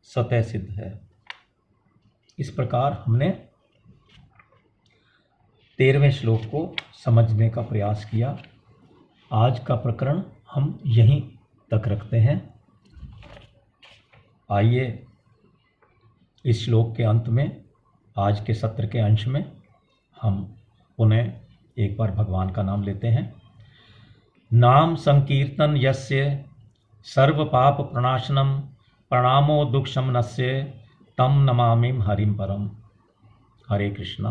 स्वतः सिद्ध है। इस प्रकार हमने 13वें श्लोक को समझने का प्रयास किया। आज का प्रकरण हम यहीं तक रखते हैं। आइए इस श्लोक के अंत में, आज के सत्र के अंश में, हम पुनः एक बार भगवान का नाम लेते हैं। नाम संकीर्तन यस्य सर्व पाप प्रणाशनम प्रणामो दुख शमनस्य तम नमामि हरिम परम। हरे कृष्णा।